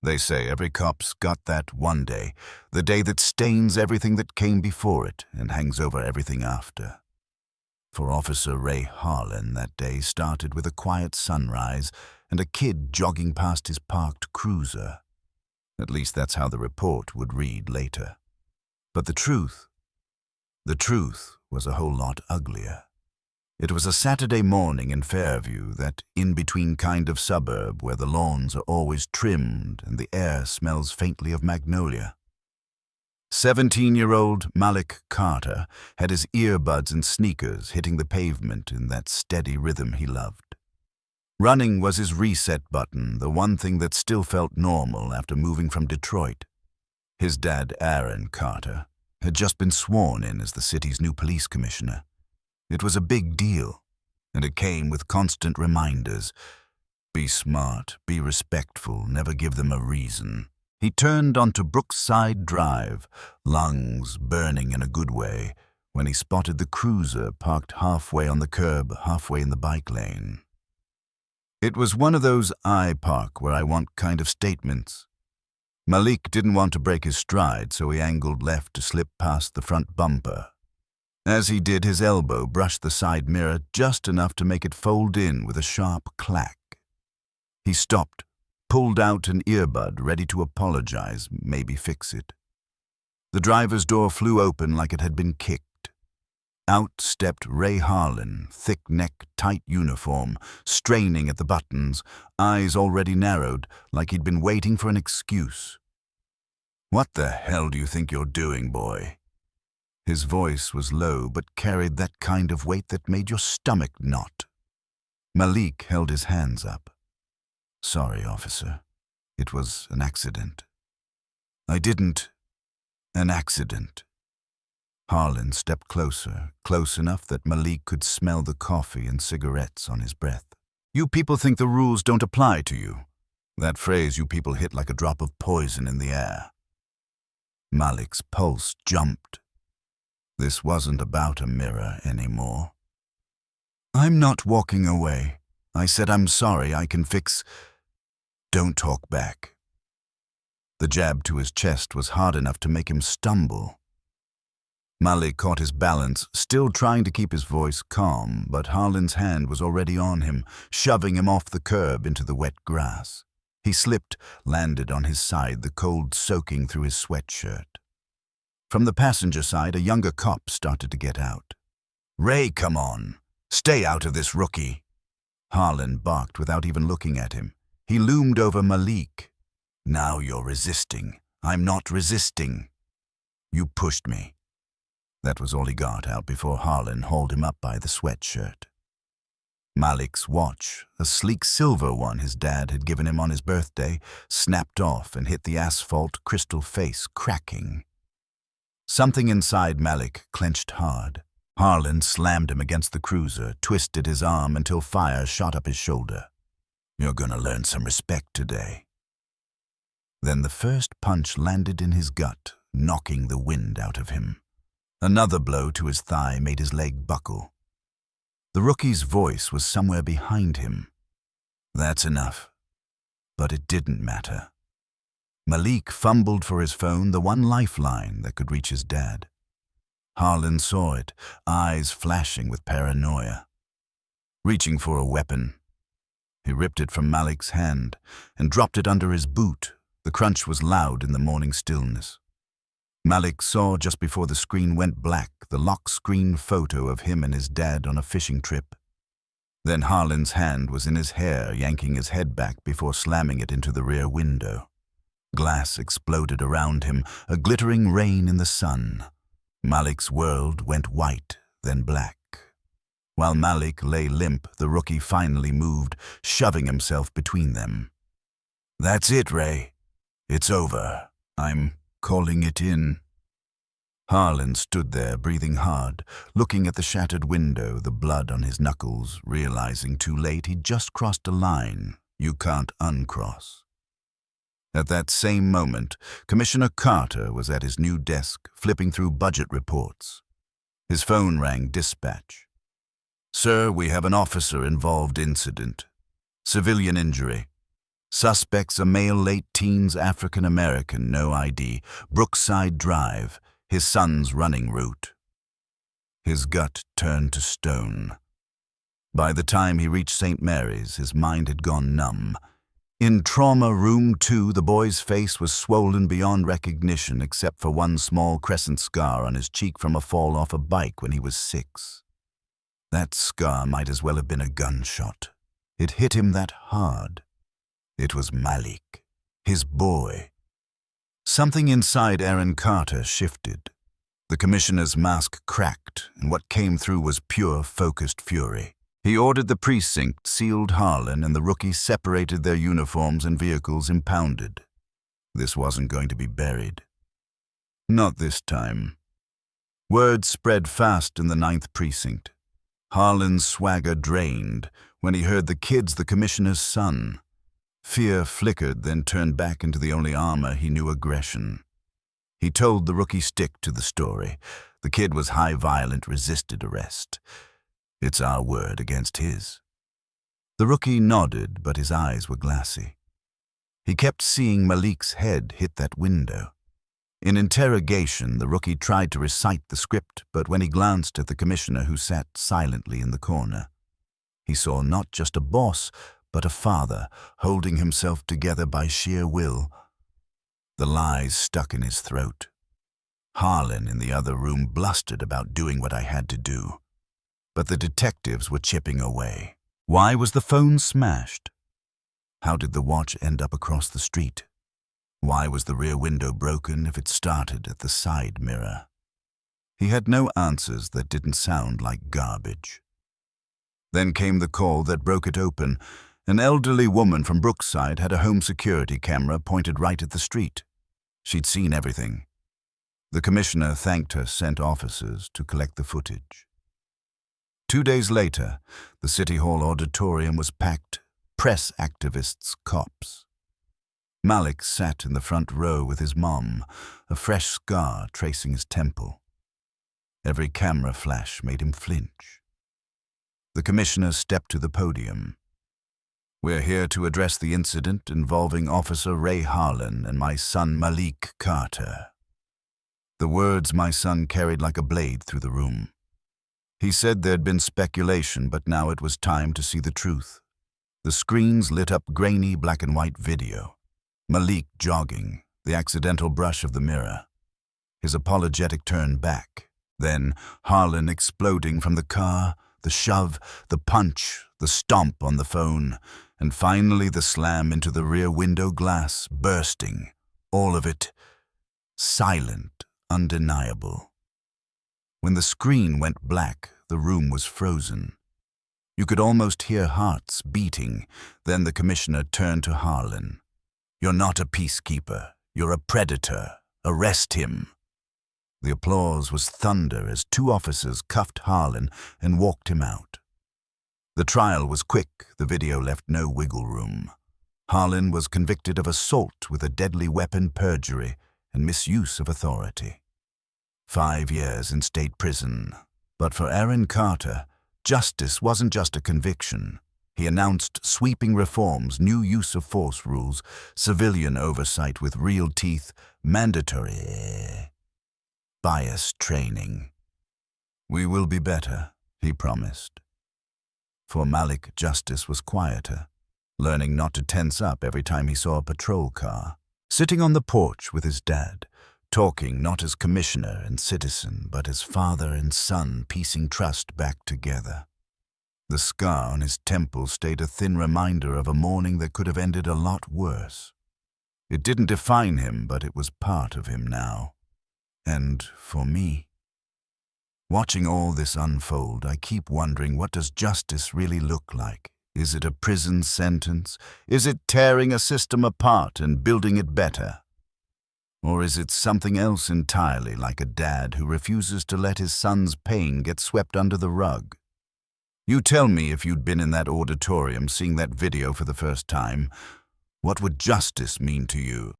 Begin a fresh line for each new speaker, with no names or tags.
They say every cop's got that one day, the day that stains everything that came before it and hangs over everything after. For Officer Ray Harlan, that day started with a quiet sunrise and a kid jogging past his parked cruiser. At least that's how the report would read later. But the truth was a whole lot uglier. It was a Saturday morning in Fairview, that in-between kind of suburb where the lawns are always trimmed and the air smells faintly of magnolia. 17-year-old Malik Carter had his earbuds and sneakers hitting the pavement in that steady rhythm he loved. Running was his reset button, the one thing that still felt normal after moving from Detroit. His dad, Aaron Carter, had just been sworn in as the city's new police commissioner. It was a big deal, and it came with constant reminders. Be smart, be respectful, never give them a reason. He turned onto Brookside Drive, lungs burning in a good way, when he spotted the cruiser parked halfway on the curb, halfway in the bike lane. It was one of those I park where I want kind of statements. Malik didn't want to break his stride, so he angled left to slip past the front bumper. As he did, his elbow brushed the side mirror just enough to make it fold in with a sharp clack. He stopped, pulled out an earbud, ready to apologize, maybe fix it. The driver's door flew open like it had been kicked. Out stepped Ray Harlan, thick neck, tight uniform, straining at the buttons, eyes already narrowed, like he'd been waiting for an excuse. "What the hell do you think you're doing, boy?" His voice was low, but carried that kind of weight that made your stomach knot. Malik held his hands up. "Sorry, officer. It was an accident." An accident." Harlan stepped closer, close enough that Malik could smell the coffee and cigarettes on his breath. "You people think the rules don't apply to you. That phrase you people hit like a drop of poison in the air." Malik's pulse jumped. This wasn't about a mirror anymore. "I'm not walking away. I said I'm sorry, I can fix—" "Don't talk back." The jab to his chest was hard enough to make him stumble. Malik caught his balance, still trying to keep his voice calm, but Harlan's hand was already on him, shoving him off the curb into the wet grass. He slipped, landed on his side, the cold soaking through his sweatshirt. From the passenger side, a younger cop started to get out. "Ray, come on. Stay out of this, rookie." Harlan barked without even looking at him. He loomed over Malik. "Now you're resisting." "I'm not resisting." "You pushed me." That was all he got out before Harlan hauled him up by the sweatshirt. Malik's watch, a sleek silver one his dad had given him on his birthday, snapped off and hit the asphalt, crystal face cracking. Something inside Malik clenched hard. Harlan slammed him against the cruiser, twisted his arm until fire shot up his shoulder. "You're gonna learn some respect today." Then the first punch landed in his gut, knocking the wind out of him. Another blow to his thigh made his leg buckle. The rookie's voice was somewhere behind him. "That's enough." But it didn't matter. Malik fumbled for his phone, the one lifeline that could reach his dad. Harlan saw it, eyes flashing with paranoia. Reaching for a weapon, he ripped it from Malik's hand and dropped it under his boot. The crunch was loud in the morning stillness. Malik saw just before the screen went black the lock screen photo of him and his dad on a fishing trip. Then Harlan's hand was in his hair, yanking his head back before slamming it into the rear window. Glass exploded around him, a glittering rain in the sun. Malik's world went white, then black. While Malik lay limp, the rookie finally moved, shoving himself between them. "That's it, Ray. It's over. I'm calling it in." Harlan stood there, breathing hard, looking at the shattered window, the blood on his knuckles, realizing too late he'd just crossed a line you can't uncross. At that same moment, Commissioner Carter was at his new desk, flipping through budget reports. His phone rang dispatch. "Sir, we have an officer-involved incident. Civilian injury. Suspects a male late teens African American, no ID, Brookside Drive, his son's running route. His gut turned to stone. By the time he reached St. Mary's, his mind had gone numb. In trauma room 2, the boy's face was swollen beyond recognition except for one small crescent scar on his cheek from a fall off a bike when he was 6. That scar might as well have been a gunshot. It hit him that hard. It was Malik, his boy. Something inside Aaron Carter shifted. The commissioner's mask cracked, and what came through was pure, focused fury. He ordered the precinct sealed Harlan, and the rookies separated their uniforms and vehicles impounded. This wasn't going to be buried. Not this time. Word spread fast in the 9th precinct. Harlan's swagger drained when he heard the kid's the commissioner's son. Fear flickered, then turned back into the only armor he knew: aggression. He told the rookie stick to the story. The kid was high violent, resisted arrest. It's our word against his. The rookie nodded, but his eyes were glassy. He kept seeing Malik's head hit that window. In interrogation, the rookie tried to recite the script, but when he glanced at the commissioner who sat silently in the corner, he saw not just a boss, but a father holding himself together by sheer will. The lies stuck in his throat. Harlan in the other room blustered about doing what I had to do. But the detectives were chipping away. Why was the phone smashed? How did the watch end up across the street? Why was the rear window broken if it started at the side mirror? He had no answers that didn't sound like garbage. Then came the call that broke it open. An elderly woman from Brookside had a home security camera pointed right at the street. She'd seen everything. The commissioner thanked her sent officers to collect the footage. 2 days later, the City Hall auditorium was packed. Press activists, cops. Malik sat in the front row with his mom, a fresh scar tracing his temple. Every camera flash made him flinch. The commissioner stepped to the podium. We're here to address the incident involving Officer Ray Harlan and my son Malik Carter. The words my son carried like a blade through the room. He said there'd been speculation, but now it was time to see the truth. The screens lit up grainy black and white video. Malik jogging, the accidental brush of the mirror. His apologetic turn back. Then Harlan exploding from the car, the shove, the punch, the stomp on the phone, and finally the slam into the rear window glass, bursting. All of it silent, undeniable. When the screen went black, the room was frozen. You could almost hear hearts beating. Then the commissioner turned to Harlan. You're not a peacekeeper. You're a predator. Arrest him. The applause was thunder as 2 officers cuffed Harlan and walked him out. The trial was quick. The video left no wiggle room. Harlan was convicted of assault with a deadly weapon, perjury, and misuse of authority. 5 years in state prison. But for Aaron Carter, justice wasn't just a conviction. He announced sweeping reforms, new use of force rules, civilian oversight with real teeth, mandatory bias training. We will be better, he promised. For Malik, justice was quieter, learning not to tense up every time he saw a patrol car. Sitting on the porch with his dad, talking not as commissioner and citizen, but as father and son, piecing trust back together. The scar on his temple stayed a thin reminder of a morning that could have ended a lot worse. It didn't define him, but it was part of him now. And for me, watching all this unfold, I keep wondering, what does justice really look like? Is it a prison sentence? Is it tearing a system apart and building it better? Or is it something else entirely, like a dad who refuses to let his son's pain get swept under the rug? You tell me, if you'd been in that auditorium seeing that video for the first time, what would justice mean to you?